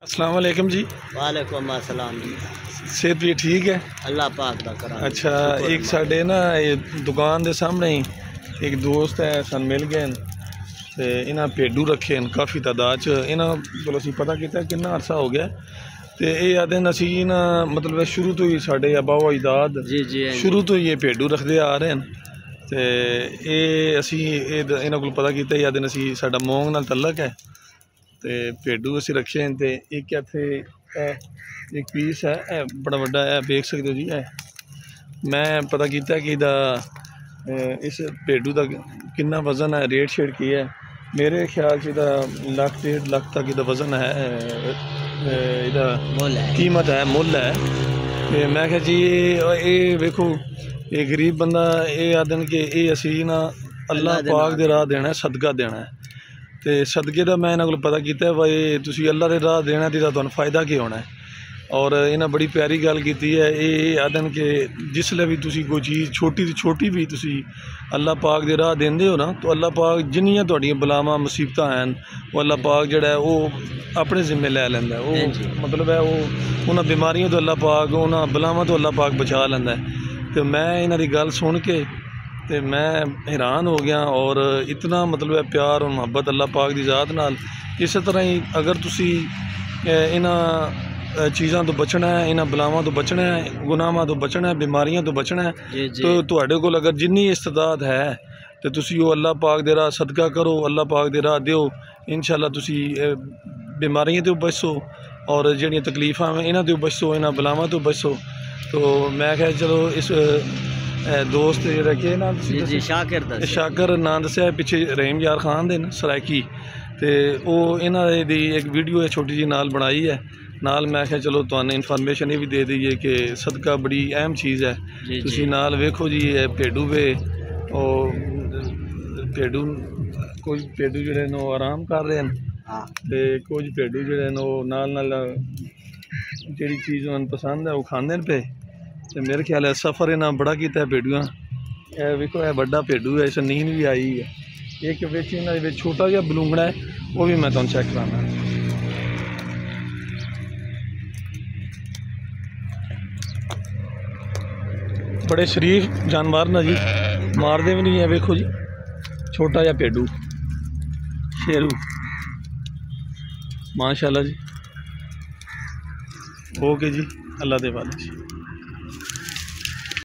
अस्सलाम वालेकुम जी। वालेकुम अस्सलाम जी। सेहत भी ठीक है? अल्लाह पाक दा करम। अच्छा, एक साडे ना ये दुकान के सामने ही एक दोस्त है सन मिल गए ते इन्हां भेडू रखे हैं काफ़ी तादाद च। इन्हां कोलों असीं पता किया कितना अरसा हो गया ते ये आखदे न असीं ना मतलब शुरू तो ही साडे आबा अजदाद शुरू तो ही ये भेडू रखते आ रहे हैं ते ये असीं इन्हां कोलों पता किया आखदे न असीं साडा मोंग नाल तल्लक है ते भेडू असीं रखे हैं। ते एक इत्थे एक पीस है बड़ा बड़ा है, देख सकते हो जी। है मैं पता किया कि इस भेडू का कितना वज़न है, रेट शेट की है। मेरे ख्याल से लाख 1.5 लाख तक इहदा वज़न है, इहदा कीमत है, मुल है। ते मैं कहा जी ये वेखो ये गरीब बंदा ये आदन कि ये असीं ना अल्लाह पाक दे राह देना है, सदका देना है। तो सदके का मैं इन्होंने पता किया भाई तुसी अल्लाह के राह देना तो तुहानू फायदा की होना है। और इन्हें बड़ी प्यारी गल की है, ये आदन कि जिसले भी तुसी कोई चीज़ छोटी तो छोटी भी तुसी अल्लाह पाक दे राह देंदे हो ना, तो अल्लाह पाक जिन्नियां तुहाडियां बलावां मुसीबत हैं वो अल्लाह पाक जिहड़ा है वो अपने जिम्मे लै लैंदा है। वो मतलब है वो उन्हां बीमारियों तो अल्लाह पाक, उन्हां बलावां तो अल्लाह पाक बचा लैंदा है। तो मैं इन्हां दी गल सुन के तो मैं हैरान हो गया। और इतना मतलब है प्यार और मुहब्बत अल्लाह पाक की ज़ात नाल। इस तरह ही अगर तुसी इन्हां चीज़ों तो बचना है, इन्हां बलावां तो बचना है, गुनाहां तो बचना है, बीमारियों तो बचना है, तो तुहाडे कोल अगर जिन्नी इस्तेदाद है तो तुसी वो अल्लाह पाक दे राह सदका करो, अल्लाह पाक दे राह दिओ। इंशाअल्लाह तुसी बीमारियों तो बचो और जिहड़ियां तकलीफां इन्हां तो बचो, इन्हां बलावां तो बचो। तो मैं कहा चलो इस दोस्त रखे ना शाकिर नाम दस्या पिछे रहीम यार खान दे सरायकी, तो वो इन्हां दी एक वीडियो है छोटी जी नाल बनाई है नाल। मैं क्या चलो तुहानू इन्फॉर्मेशन ये भी दे दईए कि सदका बड़ी अहम चीज़ है। तुसी नाल वेखो जी भेडू वे भेडू कुछ भेडू जिहड़े ने आराम कर रहे हैं ते कुछ भेडू जिहड़े ने नाल नाल जिहड़ी चीज़ उन्हें पसंद है वो खांदे पे। तो मेरे ख्याल है सफ़र इन्हें बड़ा किया है भेडुआ। वेखो यह बड़ा भेडू है, इस नींद भी आई है। एक बिच इन्हां छोटा जिहा बलूंगड़ा है, वो भी मैं तुहानू चेक कराना। बड़े शरीफ जानवर ना जी, मारते भी नहीं है। वेखो जी छोटा जिहा भेडू शेरू, माशाल्लाह जी। ओके जी, अल्लाह दे वाले जी।